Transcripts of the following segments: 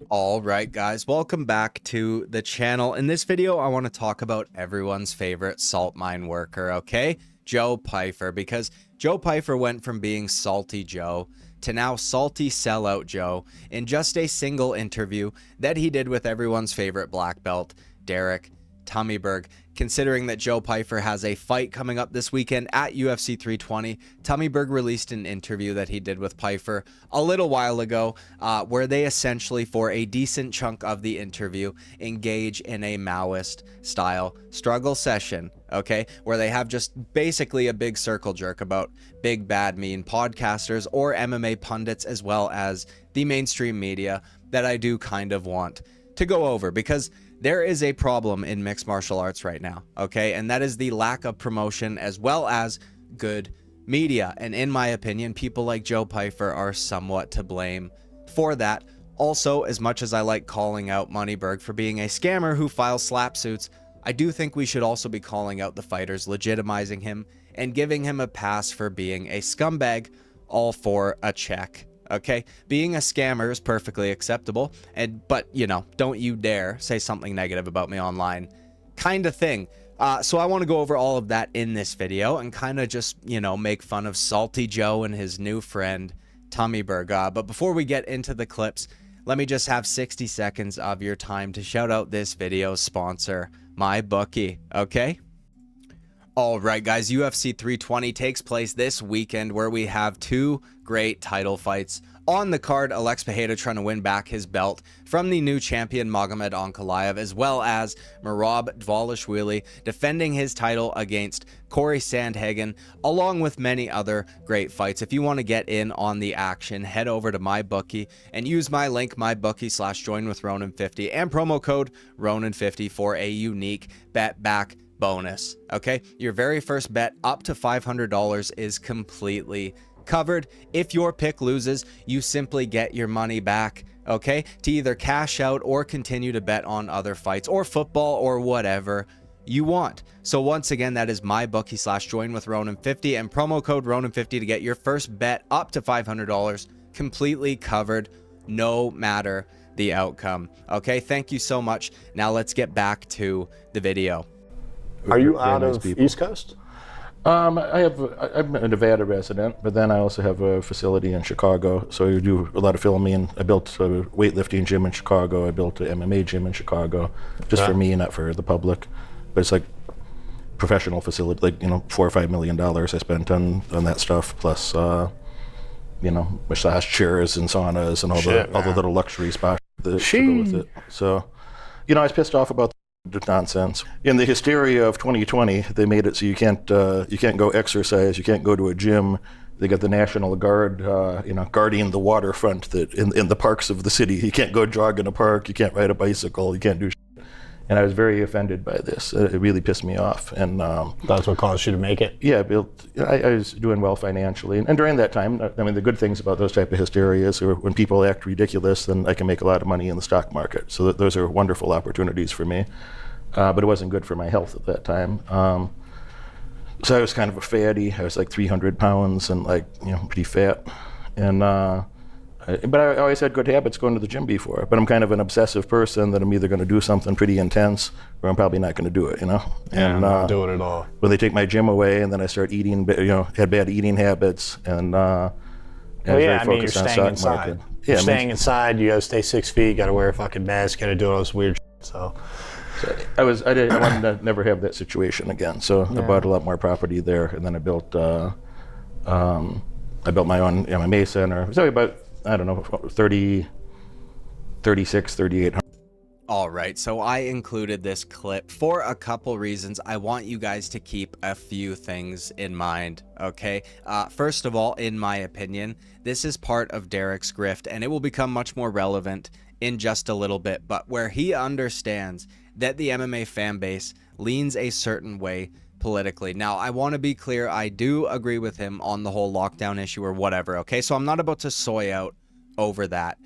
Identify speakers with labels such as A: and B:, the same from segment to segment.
A: All right, guys, welcome back to the channel. In this video, I want to talk about everyone's favorite salt mine worker, okay? Joe Pyfer, because Joe Pyfer went from being Salty Joe to now Salty Sellout Joe in just a single interview that he did with everyone's favorite black belt, Derek Moneyberg. Considering that Joe Pyfer has a fight coming up this weekend at UFC 320, Moneyberg released an interview that he did with Pyfer a little while ago, where they essentially, for a decent chunk of the interview, engage in a Maoist style struggle session, okay, where they have just basically a big circle jerk about big bad mean podcasters or MMA pundits, as well as the mainstream media, that I do kind of want to go over, because there is a problem in mixed martial arts right now, okay? And that is the lack of promotion as well as good media. And in my opinion, people like Joe Pyfer are somewhat to blame for that. Also, as much as I like calling out Moneyberg for being a scammer who files slap suits, I do think we should also be calling out the fighters, legitimizing him, and giving him a pass for being a scumbag, all for a check. Okay, being a scammer is perfectly acceptable, but you know, don't you dare say something negative about me online, kind of thing. So I want to go over all of that in this video and kind of just, you know, make fun of Salty Joe and his new friend Moneyberg. But before we get into the clips, let me just have 60 seconds of your time to shout out this video's sponsor, MyBookie. Okay. All right, guys, UFC 320 takes place this weekend, where we have two great title fights on the card. Alex Pereira trying to win back his belt from the new champion Magomed Ankalaev, as well as Merab Dvalishvili defending his title against Corey Sandhagen, along with many other great fights. If you want to get in on the action, head over to MyBookie and use my link, mybookie/joinwithronan50, and promo code Ronan50 for a unique bet back bonus. Okay, your very first bet up to $500 is completely covered. If your pick loses, you simply get your money back, okay, to either cash out or continue to bet on other fights or football or whatever you want. So once again, that is MyBookie/joinwithronan50 and promo code Ronan50 to get your first bet up to $500 completely covered, no matter the outcome. Okay, thank you so much. Now let's get back to the video.
B: Are you out of East Coast?
C: I'm a Nevada resident, but then I also have a facility in Chicago. So I do a lot of filming. I built a weightlifting gym in Chicago. I built an MMA gym in Chicago, just for me, not for the public. But it's like professional facility, like, you know, $4 or $5 million I spent on that stuff, plus you know, massage chairs and saunas and all the little luxury spots that go with it. So, you know, I was pissed off about the nonsense. In the hysteria of 2020, they made it so you can't go exercise, you can't go to a gym. They got the National Guard, you know, guarding the waterfront that in the parks of the city. You can't go jog in a park, you can't ride a bicycle, you can't do shit. And I was very offended by this. It really pissed me off. And
B: that's what caused you to make it?
C: Yeah, I was doing well financially. And during that time, I mean, the good things about those type of hysterias are when people act ridiculous, then I can make a lot of money in the stock market. So those are wonderful opportunities for me. But it wasn't good for my health at that time. So I was kind of a fatty. I was like 300 pounds and, like, you know, pretty fat. And but I always had good habits going to the gym before. But I'm kind of an obsessive person that I'm either going to do something pretty intense or I'm probably not going to do it, you know?
B: Yeah,
C: and,
B: I'm not doing it at all.
C: When they take my gym away and then I start eating, you know, had bad eating habits and
B: well, yeah, I mean, you're staying inside. You're staying inside, you got to stay 6 feet, got to wear a fucking mask, got to do all this weird shit, so.
C: I wanted to never have that situation again. So I bought a lot more property there, and then I built my own MMA center. So about, I don't know, 3,800.
A: All right, so I included this clip for a couple reasons. I want you guys to keep a few things in mind, okay? First of all, in my opinion, this is part of Derek's grift, and it will become much more relevant in just a little bit, but where he understands that the MMA fan base leans a certain way politically. Now, I want to be clear, I do agree with him on the whole lockdown issue or whatever, okay? So I'm not about to soy out over that.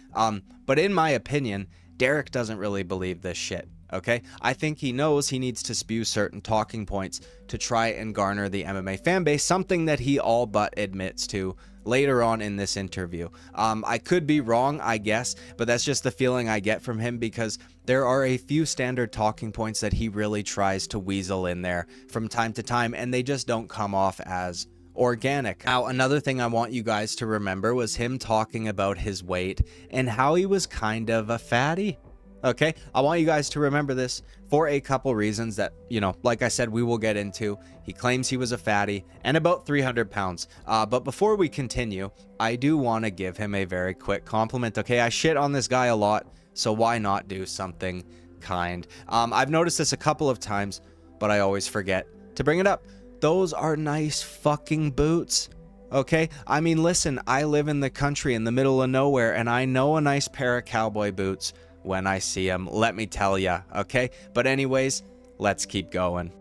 A: But in my opinion, Derek doesn't really believe this shit, Okay, I think he knows he needs to spew certain talking points to try and garner the MMA fan base, something that he all but admits to later on in this interview. I could be wrong, I guess, but that's just the feeling I get from him, because there are a few standard talking points that he really tries to weasel in there from time to time, and they just don't come off as organic. Now, another thing I want you guys to remember was him talking about his weight and how he was kind of a fatty. Okay, I want you guys to remember this for a couple reasons that, you know, like I said, we will get into. He claims he was a fatty and about 300 pounds. But before we continue, I do want to give him a very quick compliment. Okay, I shit on this guy a lot, so why not do something kind? I've noticed this a couple of times, but I always forget to bring it up. Those are nice fucking boots. Okay, I mean, listen, I live in the country in the middle of nowhere, and I know a nice pair of cowboy boots when I see them, let me tell ya, okay? But anyways, let's keep going.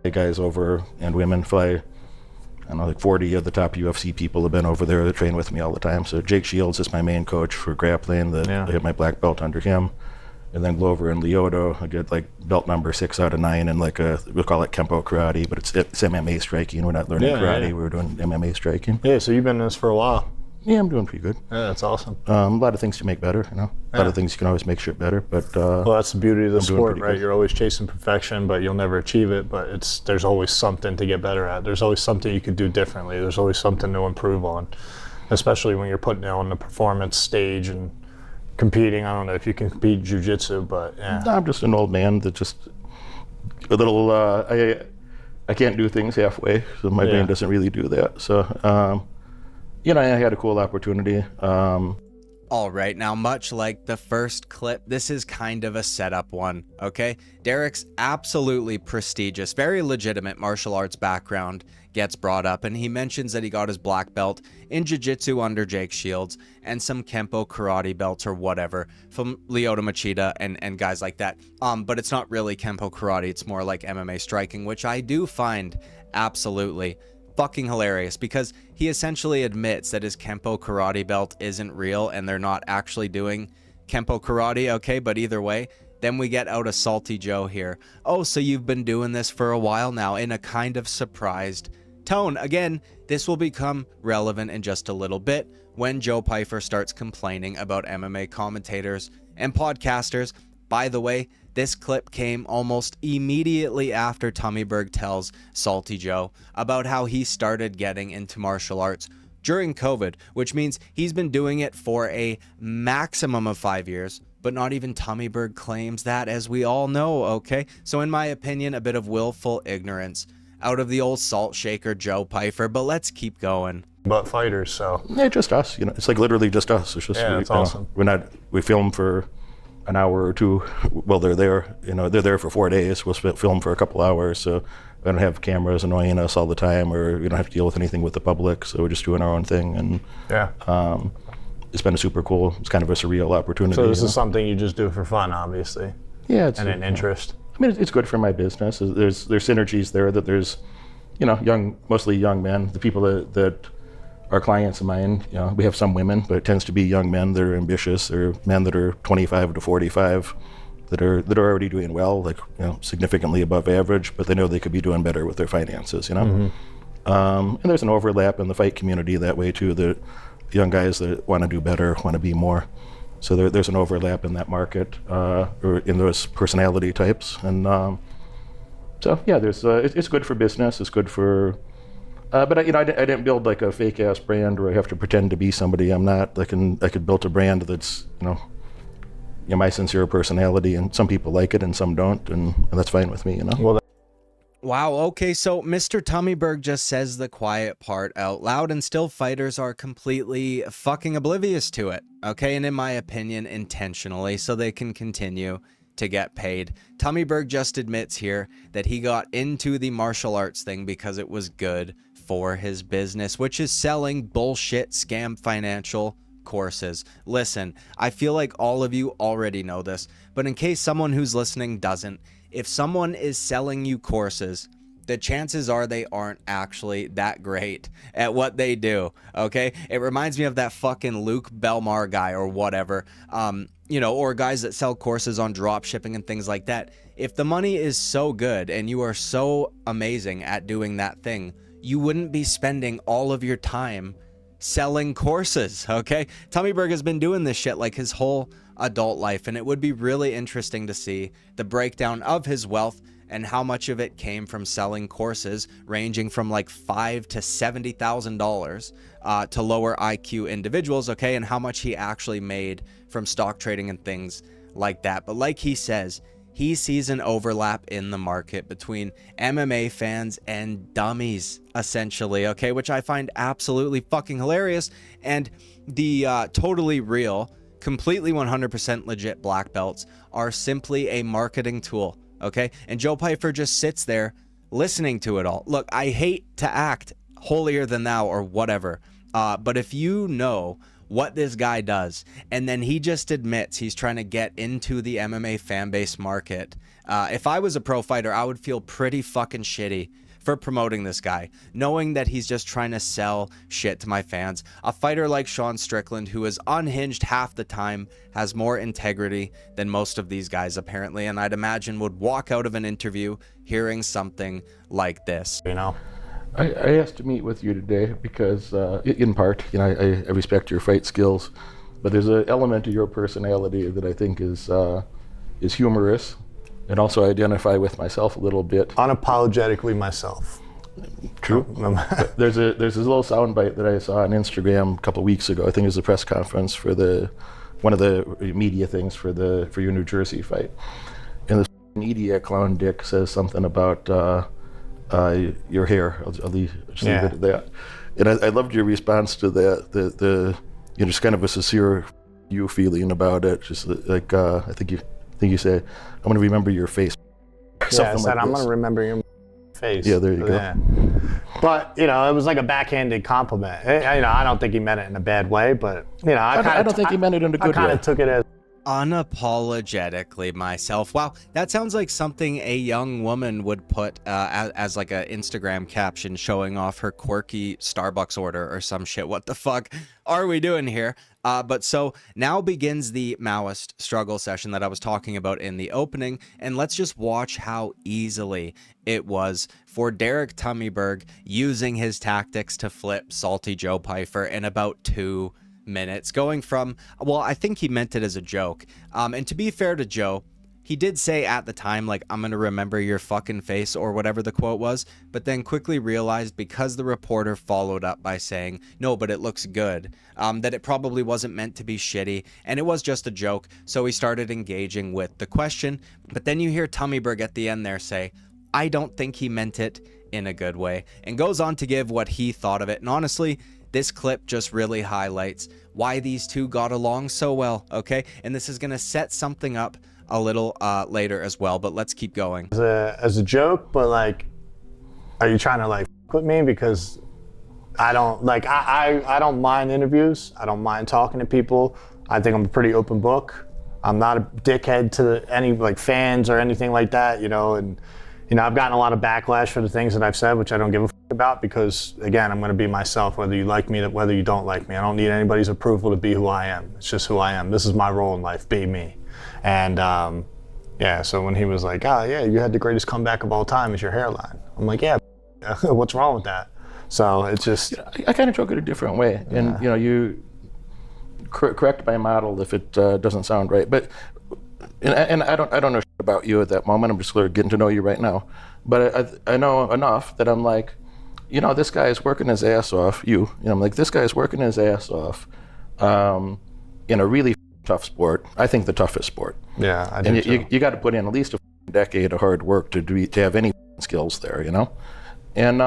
C: The guys over and women fly, I don't know, like 40 of the top UFC people have been over there that train with me all the time. So Jake Shields is my main coach for grappling. I hit my black belt under him. And then Glover and Lyoto, I did like belt number 6 out of 9 and like we'll call it Kempo karate, but it's MMA striking. We're not learning karate, we're doing MMA striking.
B: Yeah, so you've been in this for a while.
C: Yeah, I'm doing pretty good.
B: Yeah, that's awesome.
C: A lot of things to make better, you know. A lot of things you can always make shit better, but
B: well, that's the beauty of the sport, right?
C: Good.
B: You're always chasing perfection, but you'll never achieve it. But there's always something to get better at. There's always something you could do differently. There's always something to improve on, especially when you're putting it on the performance stage and competing. I don't know if you can compete in jiu-jitsu, but yeah.
C: I'm just an old man that just a little. I can't do things halfway, so my brain doesn't really do that. So. You know, I had a cool opportunity.
A: All right, now much like the first clip, this is kind of a setup one, okay? Derek's absolutely prestigious, very legitimate martial arts background gets brought up, and he mentions that he got his black belt in jiu-jitsu under Jake Shields and some Kempo karate belts or whatever from Lyoto Machida and guys like that. But it's not really Kempo karate, it's more like MMA striking, which I do find absolutely fucking hilarious, because he essentially admits that his Kempo karate belt isn't real and they're not actually doing Kempo karate, okay? But either way, then we get out a Salty Joe here. Oh, so you've been doing this for a while now, in a kind of surprised tone. Again, this will become relevant in just a little bit when Joe Pyfer starts complaining about MMA commentators and podcasters. By the way, this clip came almost immediately after Moneyberg tells Salty Joe about how he started getting into martial arts during COVID, which means he's been doing it for a maximum of 5 years, but not even Moneyberg claims that, as we all know, okay? So in my opinion, a bit of willful ignorance out of the old salt shaker Joe Pyfer, but let's keep going.
B: But fighters, so.
C: Yeah, just us, you know, it's like literally just us. It's just,
B: it's awesome.
C: We film for an hour or two while they're there. You know, they're there for 4 days. We'll film for a couple hours, so we don't have cameras annoying us all the time, or we don't have to deal with anything with the public. So we're just doing our own thing, and it's been a super cool. It's kind of a surreal opportunity.
B: So this is something you just do for fun, obviously.
C: Yeah, it's
B: an interest.
C: I mean, it's good for my business. There's synergies there. That there's, you know, mostly young men. The people that are clients of mine, you know, we have some women, but it tends to be young men that are ambitious, or men that are 25 to 45 that are already doing well, like, you know, significantly above average, but they know they could be doing better with their finances, you know. And there's an overlap in the fight community that way too. The young guys that want to do better, want to be more. So there's an overlap in that market, or in those personality types, and so yeah, there's it's good for business. It's good for. But I didn't build like a fake ass brand where I have to pretend to be somebody I'm not. I could build a brand that's, you know, my sincere personality, and some people like it and some don't, and that's fine with me, you know.
B: Well,
A: wow, okay, so Mr. Moneyberg just says the quiet part out loud, and still fighters are completely fucking oblivious to it, okay? And in my opinion, intentionally, so they can continue to get paid. Moneyberg just admits here that he got into the martial arts thing because it was good for his business, which is selling bullshit scam financial courses. Listen, I feel like all of you already know this, but in case someone who's listening doesn't, if someone is selling you courses the chances are they aren't actually that great at what they do, okay? It reminds me of that fucking Luke Belmar guy or whatever, you know, or guys that sell courses on drop shipping and things like that. If the money is so good and you are so amazing at doing that thing, you wouldn't be spending all of your time selling courses, okay? Tummyberg has been doing this shit like his whole adult life, and it would be really interesting to see the breakdown of his wealth and how much of it came from selling courses ranging from like $5,000 to $70,000 to lower IQ individuals, okay, and how much he actually made from stock trading and things like that. But like he says, he sees an overlap in the market between MMA fans and dummies, essentially, okay, which I find absolutely fucking hilarious. And the totally real, completely 100% legit black belts are simply a marketing tool, okay? And Joe Pyfer just sits there listening to it all. Look, I hate to act holier than thou or whatever, but if you know what this guy does, and then he just admits he's trying to get into the MMA fan base market. If I was a pro fighter, I would feel pretty fucking shitty for promoting this guy, knowing that he's just trying to sell shit to my fans. A fighter like Sean Strickland, who is unhinged half the time, has more integrity than most of these guys apparently, and I'd imagine would walk out of an interview hearing something like this.
B: You know?
C: I asked to meet with you today because, in part, you know, I respect your fight skills, but there's an element of your personality that I think is humorous, and also identify with myself a little bit.
B: Unapologetically myself.
C: True. There's this little soundbite that I saw on Instagram a couple of weeks ago. I think it was a press conference for one of the media things for your New Jersey fight, and this media clown dick says something about your hair. I'll leave it at that. And I loved your response to that. The you know, just kind of a sincere you feeling about it. Just like I think you say, I'm going to remember your face.
B: Yeah, I said, I'm going to remember your face.
C: Yeah, there you go.
B: But, you know, it was like a backhanded compliment. You know, I don't think he meant it in a bad way, but, you know,
C: I don't think he meant it in a good way.
B: I kind of took it as
A: unapologetically myself. Wow, that sounds like something a young woman would put as like a Instagram caption showing off her quirky Starbucks order or some shit. What the fuck are we doing here? But so now begins the Maoist struggle session that I was talking about in the opening, and let's just watch how easily it was for Derek Moneyberg using his tactics to flip Salty Joe Pyfer in about 2 minutes, going from, well, I think he meant it as a joke. And to be fair to Joe, he did say at the time, like, I'm gonna remember your fucking face or whatever the quote was, but then quickly realized, because the reporter followed up by saying, no, but it looks good, that it probably wasn't meant to be shitty, and it was just a joke, so he started engaging with the question. But then you hear Moneyberg at the end there say, I don't think he meant it in a good way, and goes on to give what he thought of it. And honestly, this clip just really highlights why these two got along so well, okay? And this is gonna set something up a little later as well, but let's keep going.
B: As a joke, but like, are you trying to like f with me? Because I don't like, I don't mind interviews. I don't mind talking to people. I think I'm a pretty open book. I'm not a dickhead to any like fans or anything like that, you know, and you know, I've gotten a lot of backlash for the things that I've said, which I don't give a f about, because again, I'm going to be myself, whether you like me, whether you don't like me. I don't need anybody's approval to be who I am. It's just who I am. This is my role in life, be me. And yeah, so when he was like, oh yeah, you had the greatest comeback of all time, is your hairline. I'm like, yeah, what's wrong with that? So it's just,
C: I kind of took it a different way.
B: Yeah.
C: And you know, you correct my model if it doesn't sound right. But and I don't know shit about you at that moment. I'm just getting to know you right now. But I know enough that I'm like, you know, this guy is working his ass off. You know, I'm like, this guy is working his ass off in a really tough sport. I think the toughest sport.
B: Yeah, I do.
C: And you got to put in at least a decade of hard work to have any skills there, you know. And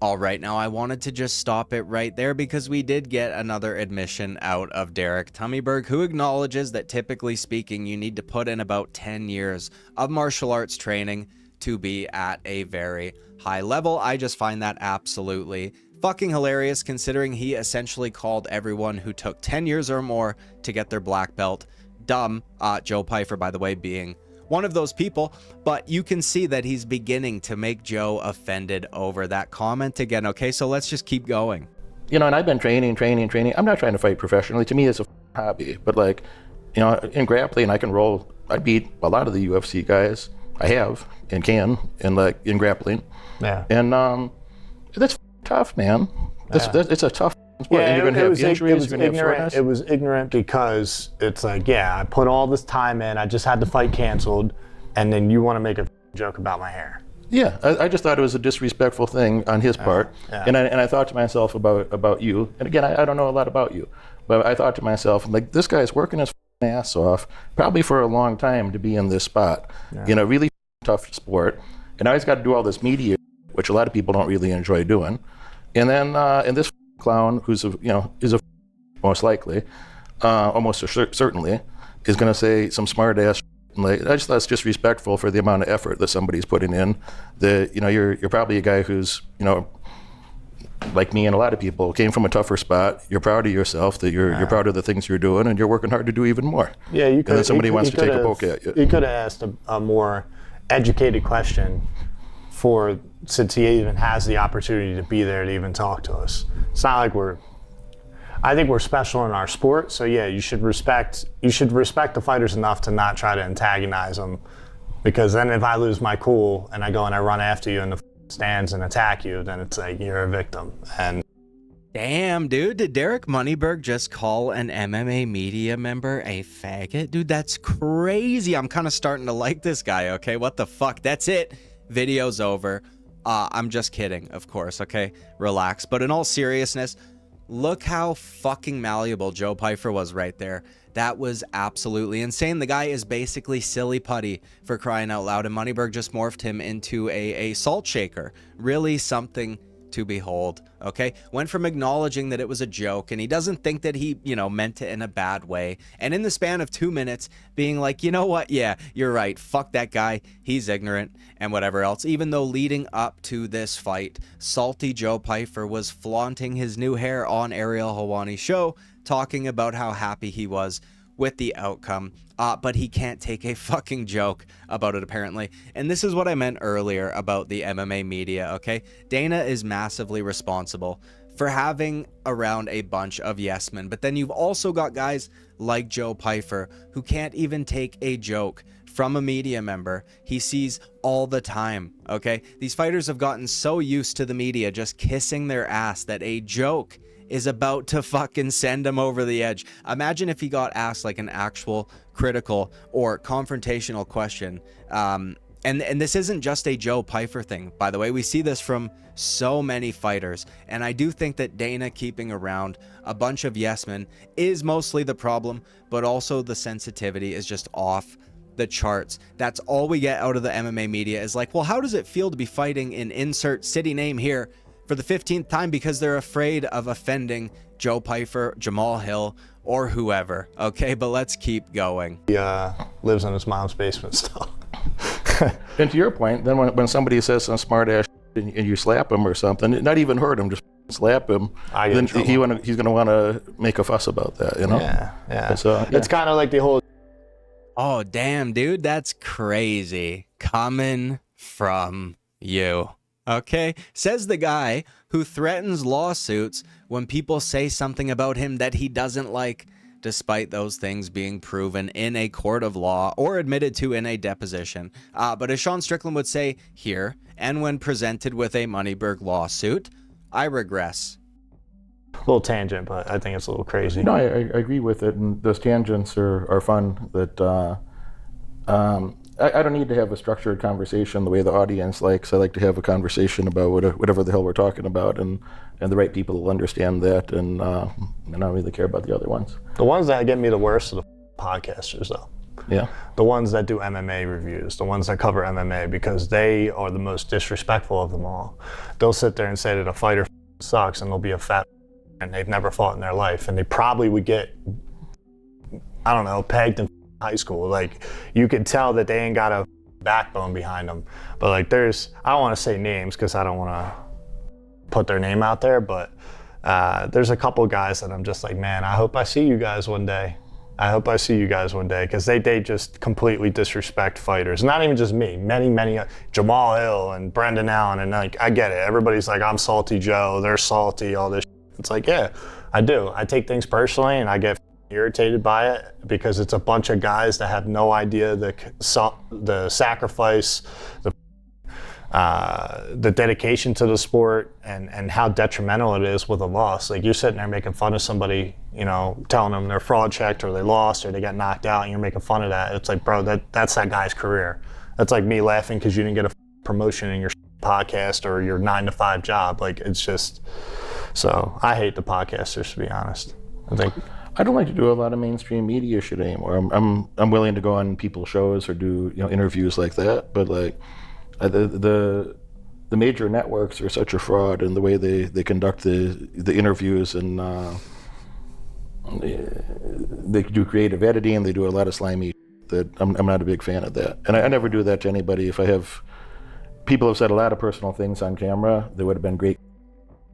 A: all right, now I wanted to just stop it right there because we did get another admission out of Derek Moneyberg, who acknowledges that typically speaking, you need to put in about 10 years of martial arts training to be at a very high level. I just find that absolutely fucking hilarious, considering he essentially called everyone who took 10 years or more to get their black belt dumb. Joe Pyfer, by the way, being one of those people, but you can see that he's beginning to make Joe offended over that comment again. Okay, so let's just keep going.
C: You know, and I've been training. I'm not trying to fight professionally. To me, it's a hobby. But like, you know, in grappling, I can roll. I beat a lot of the UFC guys. I have and can, and like in grappling.
B: Yeah.
C: And that's tough, man. It's a tough sport.
B: Yeah,
C: and you're gonna have injuries. You're gonna have
B: ignorant.
C: soreness.
B: It was ignorant because it's like, yeah, I put all this time in. I just had the fight canceled, and then you want to make a joke about my hair.
C: Yeah, I just thought it was a disrespectful thing on his part, and I thought to myself about you. And again, I don't know a lot about you, but I thought to myself, like, this guy's working his ass off, probably for a long time to be in this spot. You know, really tough sport, and now he's got to do all this media, which a lot of people don't really enjoy doing. And then and this clown, who's is a most likely, almost certainly, is going to say some smart ass. Like, I just thought it's disrespectful for the amount of effort that somebody's putting in. That, you know, you're probably a guy who's, you know, like me and a lot of people, came from a tougher spot. You're proud of yourself, that you're proud of the things you're doing, and you're working hard to do even more.
B: Yeah, you could.
C: And then somebody wants to take a poke at you.
B: You could have asked a more educated question since he even has the opportunity to be there to even talk to us. It's not like I think we're special in our sport, so yeah, you should respect the fighters enough to not try to antagonize them, because then if I lose my cool and I go and I run after you in the stands and attack you, then it's like you're a victim. And
A: damn, dude, did Derek Moneyberg just call an MMA media member a faggot? Dude, that's crazy. I'm kind of starting to like this guy, okay? What the fuck? That's it. Video's over. I'm just kidding, of course, okay? Relax. But in all seriousness, look how fucking malleable Joe Pyfer was right there. That was absolutely insane. The guy is basically silly putty, for crying out loud, and Moneyberg just morphed him into a salt shaker. Really something to behold, okay? Went from acknowledging that it was a joke, and he doesn't think that he, you know, meant it in a bad way, and in the span of 2 minutes being like, you know what, yeah, you're right, fuck that guy, he's ignorant, and whatever else. Even though leading up to this fight, salty Joe Pyfer was flaunting his new hair on Ariel Helwani's show, talking about how happy he was with the outcome, but he can't take a fucking joke about it, apparently. And this is what I meant earlier about the MMA media, okay? Dana is massively responsible for having around a bunch of yes men, but then you've also got guys like Joe Pyfer who can't even take a joke from a media member he sees all the time, okay? These fighters have gotten so used to the media just kissing their ass that a joke is about to fucking send him over the edge. Imagine if he got asked like an actual critical or confrontational question. And this isn't just a Joe Pyfer thing, by the way. We see this from so many fighters, and I do think that Dana keeping around a bunch of yes men is mostly the problem, but also the sensitivity is just off the charts. That's all we get out of the MMA media is like, well, how does it feel to be fighting in insert city name here for the 15th time, because they're afraid of offending Joe Pyfer, Jamal Hill, or whoever. Okay, but let's keep going.
B: he lives in his mom's basement still.
C: And to your point, then when somebody says some smart ass and you slap him or something, not even hurt him, just slap him, then he's gonna want to make a fuss about that, you know?
B: Yeah.
C: So,
B: It's kind of like the whole.
A: Oh, damn, dude, that's crazy. Coming from you. Okay, says the guy who threatens lawsuits when people say something about him that he doesn't like, despite those things being proven in a court of law or admitted to in a deposition. But as Sean Strickland would say here, and when presented with a Moneyberg lawsuit, I regress.
B: A little tangent, but I think it's a little crazy.
C: No, I agree with it, and those tangents are fun. That I don't need to have a structured conversation the way the audience likes. I like to have a conversation about whatever the hell we're talking about, and the right people will understand that, and I don't really care about the other ones.
B: The ones that get me the worst are the podcasters, though.
C: Yeah.
B: The ones that do MMA reviews, the ones that cover MMA, because they are the most disrespectful of them all. They'll sit there and say that a fighter sucks, and they'll be a fat and they've never fought in their life, and they probably would get, I don't know, pegged in high school. Like, you could tell that they ain't got a backbone behind them. But like, I don't want to say names because I don't want to put their name out there, but there's a couple guys that I'm just like, man, I hope I see you guys one day. I hope I see you guys one day, because they just completely disrespect fighters. Not even just me, many, Jamal Hill and Brendan Allen, and like, I get it. Everybody's like, I'm Salty Joe, they're salty, all this shit. It's like, yeah, I do. I take things personally, and I get irritated by it, because it's a bunch of guys that have no idea the sacrifice, the dedication to the sport, and how detrimental it is with a loss. Like, you're sitting there making fun of somebody, you know, telling them they're fraud checked or they lost or they got knocked out, and you're making fun of that. It's like, bro, that's that guy's career. That's like me laughing because you didn't get a promotion in your podcast or your 9-to-5 job. Like, it's just, so I hate the podcasters, to be honest.
C: I don't like to do a lot of mainstream media shit anymore. I'm willing to go on people's shows or do, you know, interviews like that, but like the major networks are such a fraud in the way they conduct the interviews, and they do creative editing, they do a lot of slimy that I'm not a big fan of that. And I never do that to anybody. If I have, people have said a lot of personal things on camera, they would have been great.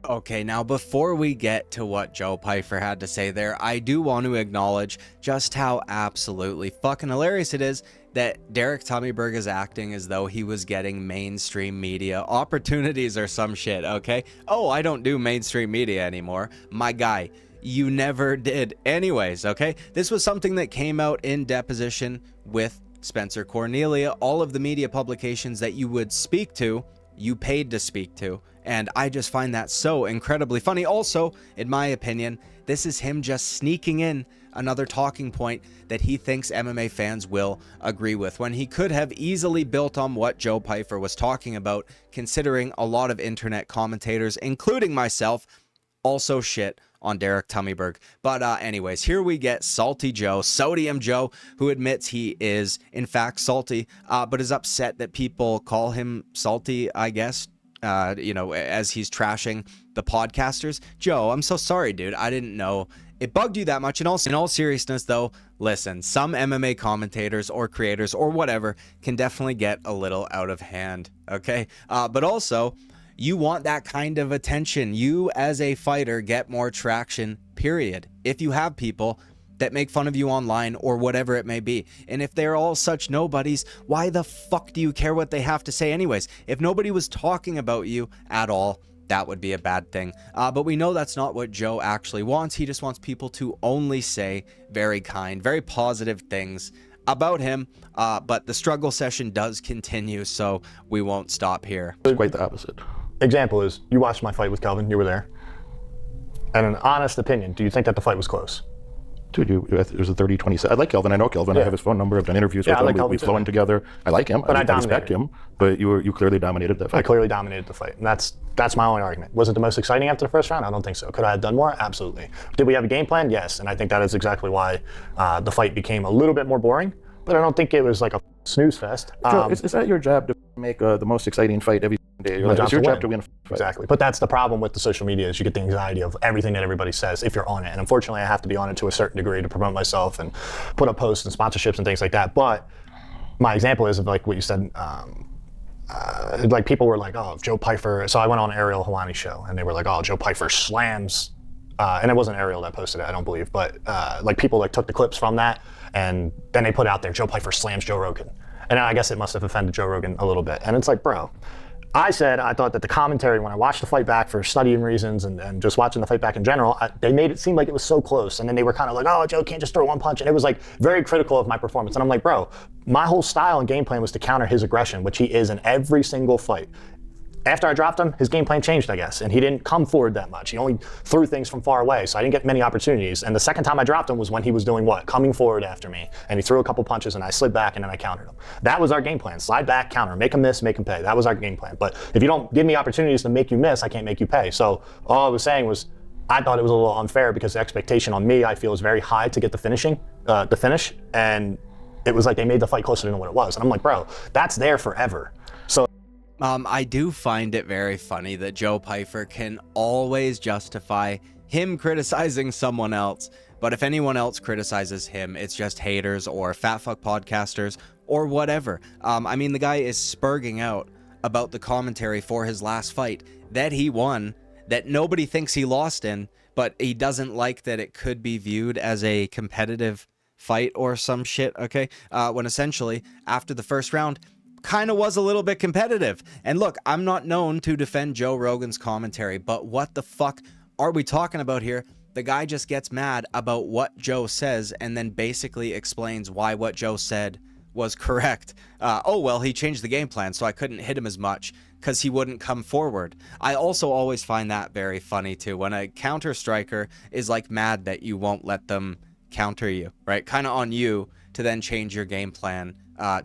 A: Okay, now before we get to what Joe Pyfer had to say there, I do want to acknowledge just how absolutely fucking hilarious it is that Derek Moneyberg is acting as though he was getting mainstream media opportunities or some shit, okay? Oh, I don't do mainstream media anymore. My guy, you never did. Anyways, okay? This was something that came out in deposition with Spencer Cornelia. All of the media publications that you would speak to, you paid to speak to. And I just find that so incredibly funny. Also, in my opinion, this is him just sneaking in another talking point that he thinks MMA fans will agree with, when he could have easily built on what Joe Pyfer was talking about, considering a lot of internet commentators, including myself, also shit on Derek Moneyberg. But anyways, here we get Salty Joe, Sodium Joe, who admits he is in fact salty, but is upset that people call him salty, I guess, you know, as he's trashing the podcasters. Joe, I'm so sorry, dude. I didn't know it bugged you that much. And also, in all seriousness, though, listen, some MMA commentators or creators or whatever can definitely get a little out of hand, okay? But also, you want that kind of attention. You, as a fighter, get more traction, period. If you have people that make fun of you online or whatever it may be. And if they're all such nobodies, why the fuck do you care what they have to say anyways? If nobody was talking about you at all, that would be a bad thing. But we know that's not what Joe actually wants. He just wants people to only say very kind, very positive things about him. But the struggle session does continue, so we won't stop here.
C: It's quite the opposite.
B: Example is, you watched my fight with Kelvin, you were there. And an honest opinion, do you think that the fight was close?
C: Dude, it was a 30-20. I like Kelvin. I know Kelvin. Yeah. I have his phone number. I've done interviews with him. We've flown together. I like him.
B: But
C: I respect him. But you clearly dominated that fight.
B: I clearly dominated the fight. And that's my only argument. Was it the most exciting after the first round? I don't think so. Could I have done more? Absolutely. Did we have a game plan? Yes. And I think that is exactly why the fight became a little bit more boring. But I don't think it was like a snooze fest.
C: Joe, is that your job to make the most exciting fight every day? It's your job to win a fight.
B: Exactly. But that's the problem with the social media, is you get the anxiety of everything that everybody says if you're on it. And unfortunately, I have to be on it to a certain degree to promote myself and put up posts and sponsorships and things like that. But my example is of like what you said, like people were like, oh, Joe Pyfer. So I went on Ariel Helwani's show and they were like, oh, Joe Pyfer slams. And it wasn't Ariel that posted it, I don't believe. But like people like took the clips from that and then they put out there, Joe Pyfer slams Joe Rogan. And I guess it must have offended Joe Rogan a little bit. And it's like, bro, I thought that the commentary, when I watched the fight back for studying reasons and just watching the fight back in general, they made it seem like it was so close. And then they were kind of like, oh, Joe can't just throw one punch. And it was like very critical of my performance. And I'm like, bro, my whole style and game plan was to counter his aggression, which he is in every single fight. After I dropped him, his game plan changed, I guess, and he didn't come forward that much. He only threw things from far away, so I didn't get many opportunities. And the second time I dropped him was when he was doing what? Coming forward after me, and he threw a couple punches, and I slid back, and then I countered him. That was our game plan. Slide back, counter, make him miss, make him pay. That was our game plan. But if you don't give me opportunities to make you miss, I can't make you pay. So all I was saying was, I thought it was a little unfair because the expectation on me, I feel, is very high to get the finish, and it was like they made the fight closer than what it was. And I'm like, bro, that's there forever. So
A: I do find it very funny that Joe Pyfer can always justify him criticizing someone else, but if anyone else criticizes him, it's just haters or fat fuck podcasters or whatever. I mean, the guy is spurging out about the commentary for his last fight that he won, that nobody thinks he lost in, but he doesn't like that it could be viewed as a competitive fight or some shit, okay? When essentially, after the first round, kind of was a little bit competitive. And look, I'm not known to defend Joe Rogan's commentary, but what the fuck are we talking about here? The guy just gets mad about what Joe says and then basically explains why what Joe said was correct. Oh, well, he changed the game plan, so I couldn't hit him as much because he wouldn't come forward. I also always find that very funny too, when a counter striker is like mad that you won't let them counter you, right? Kind of on you to then change your game plan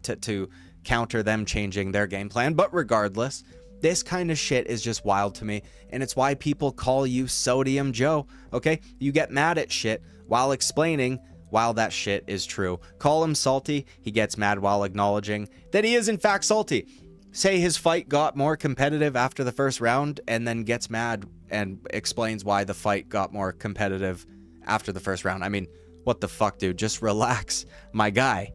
A: to counter them changing their game plan. But regardless, this kind of shit is just wild to me, and it's why people call you Sodium Joe, okay? You get mad at shit while explaining while that shit is true. Call him salty, he gets mad while acknowledging that he is in fact salty. Say his fight got more competitive after the first round and then gets mad and explains why the fight got more competitive after the first round. I mean, what the fuck, dude? Just relax, my guy.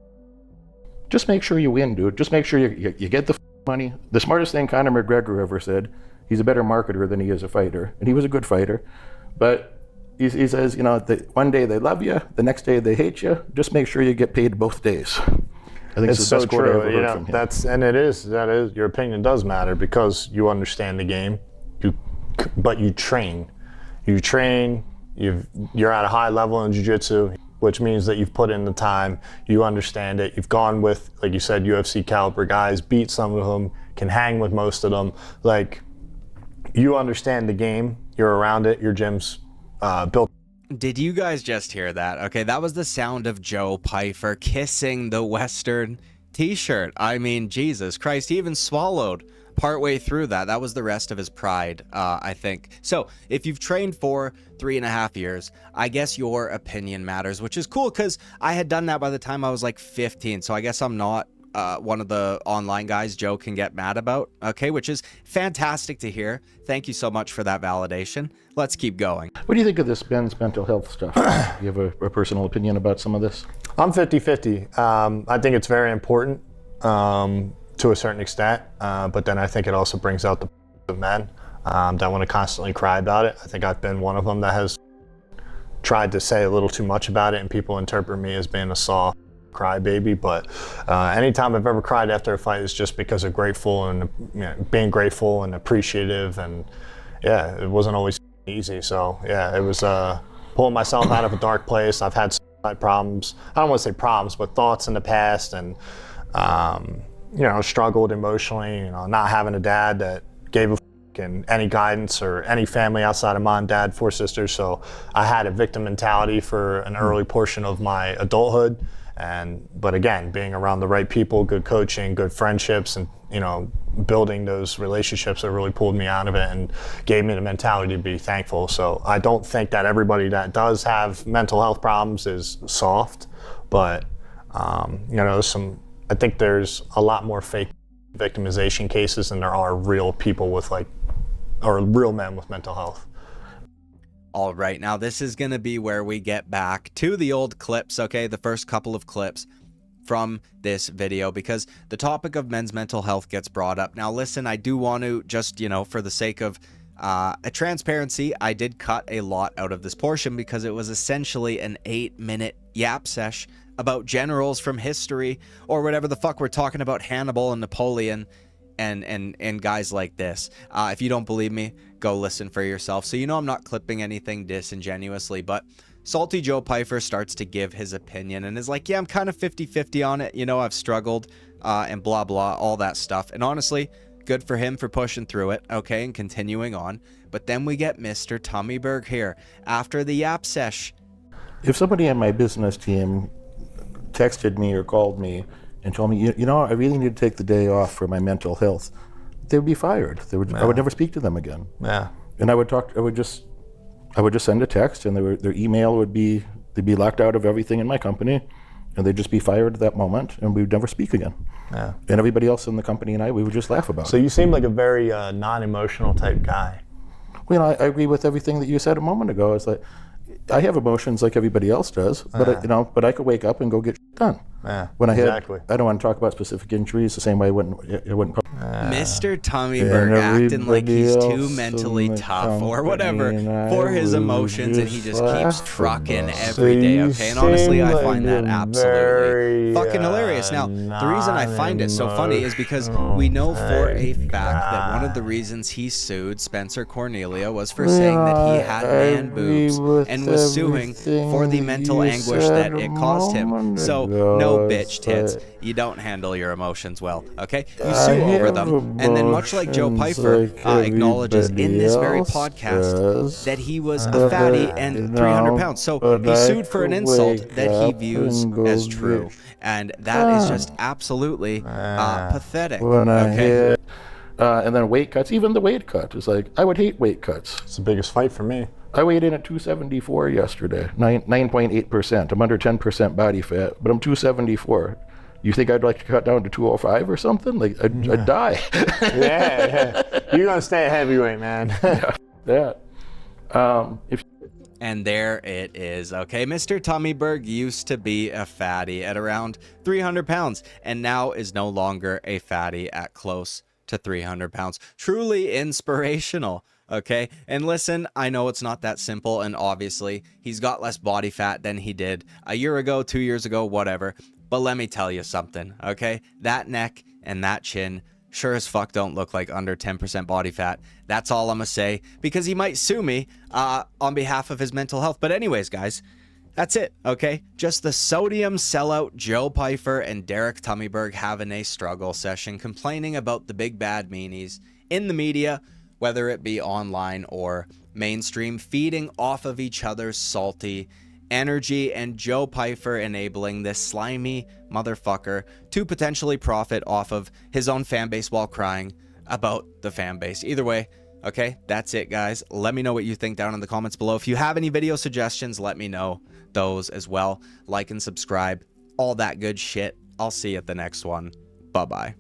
C: Just make sure you win, dude. Just make sure you get the money. The smartest thing Conor McGregor ever said, he's a better marketer than he is a fighter. And he was a good fighter. But he says, you know, one day they love you, the next day they hate you. Just make sure you get paid both days. I think it's the best quote I ever heard from him.
B: That is, your opinion does matter because you understand the game, but you train. You're at a high level in jiu-jitsu, which means that you've put in the time, you understand it. You've gone with, like you said, UFC caliber guys, beat some of them, can hang with most of them. Like, you understand the game, you're around it, your gym's built.
A: Did you guys just hear that? Okay, that was the sound of Joe Pyfer kissing the Western t-shirt. I mean, Jesus Christ, he even swallowed partway through that. That was the rest of his pride, I think. So if you've trained for 3.5 years, I guess your opinion matters, which is cool because I had done that by the time I was like 15. So I guess I'm not one of the online guys Joe can get mad about, okay, which is fantastic to hear. Thank you so much for that validation. Let's keep going.
C: What do you think of this men's mental health stuff? Do you have a personal opinion about some of this?
B: I'm 50-50. I think it's very important to a certain extent, but then I think it also brings out the men that want to constantly cry about it. I think I've been one of them that has tried to say a little too much about it, and people interpret me as being a soft crybaby. But anytime I've ever cried after a fight is just because of grateful and being grateful and appreciative, and yeah, it wasn't always easy. So yeah, it was pulling myself out of a dark place. I've had problems. I don't want to say problems, but thoughts in the past, and struggled emotionally. Not having a dad that gave a and any guidance or any family outside of mom, dad, 4 sisters. So I had a victim mentality for an early portion of my adulthood. But again, being around the right people, good coaching, good friendships, and building those relationships that really pulled me out of it and gave me the mentality to be thankful. So I don't think that everybody that does have mental health problems is soft, but I think there's a lot more fake victimization cases than there are real people with or real men with mental health.
A: All right, now this is going to be where we get back to the old clips, okay? The first couple of clips from this video, because the topic of men's mental health gets brought up. Now listen, I do want to just, for the sake of a transparency, I did cut a lot out of this portion because it was essentially an 8-minute yap sesh about generals from history or whatever the fuck we're talking about, Hannibal and Napoleon and guys like this. If you don't believe me, go listen for yourself. So I'm not clipping anything disingenuously, but Salty Joe Pyfer starts to give his opinion and is like, yeah, I'm kind of 50-50 on it. I've struggled and blah, blah, all that stuff. And honestly, good for him for pushing through it, okay, and continuing on. But then we get Mr. Moneyberg here after the yap sesh.
C: If somebody on my business team texted me or called me and told me, I really need to take the day off for my mental health, they would be fired. I would never speak to them again.
B: Yeah.
C: And I would just send a text, and their email they'd be locked out of everything in my company, and they'd just be fired at that moment, and we would never speak again. Yeah. And everybody else in the company and we would just laugh about it.
B: So you seem like a very non-emotional type guy.
C: Well, I agree with everything that you said a moment ago. It's like, I have emotions like everybody else does, but I could wake up and go get shit done.
B: Yeah,
C: When I
B: exactly.
C: I don't want to talk about specific injuries. The same way I wouldn't.
A: Mr. Tommyberg acting like he's too mentally tough or whatever for his emotions, and he just keeps trucking every day, okay? And honestly, I find that absolutely fucking hilarious. Now, the reason I find it so funny is because we know for a fact that one of the reasons he sued Spencer Cornelia was for saying that he had man boobs and was suing for the mental anguish that it caused him. So, no bitch tits. You don't handle your emotions well, okay? You sue over them, and then much like Joe Pyfer acknowledges in this very podcast that he was a fatty and 300 pounds. So he sued for an insult that he views as true, and that is just absolutely pathetic. Okay.
C: And then weight cuts, even the weight cut is like, I would hate weight cuts.
B: It's the biggest fight for me.
C: I weighed in at 274 yesterday, 9.8%. I'm under 10% body fat, but I'm 274. You think I'd like to cut down to 205 or something? Like, I'd die.
B: Yeah. You're going to stay a heavyweight, man.
C: Yeah.
A: And there it is, okay? Mr. Tommyberg used to be a fatty at around 300 pounds and now is no longer a fatty at close to 300 pounds. Truly inspirational, okay? And listen, I know it's not that simple, and obviously he's got less body fat than he did a year ago, 2 years ago, whatever. But let me tell you something, okay? That neck and that chin sure as fuck don't look like under 10% body fat. That's all I'm gonna say, because he might sue me on behalf of his mental health. But anyways, guys, that's it, okay? Just the sodium sellout Joe Pyfer and Derek Moneyberg having a struggle session, complaining about the big bad meanies in the media, whether it be online or mainstream, feeding off of each other's salty energy, and Joe Pyfer enabling this slimy motherfucker to potentially profit off of his own fan base while crying about the fan base. Either way, okay, that's it, guys. Let me know what you think down in the comments below. If you have any video suggestions, let me know those as well. Like and subscribe, all that good shit. I'll see you at the next one. Bye-bye.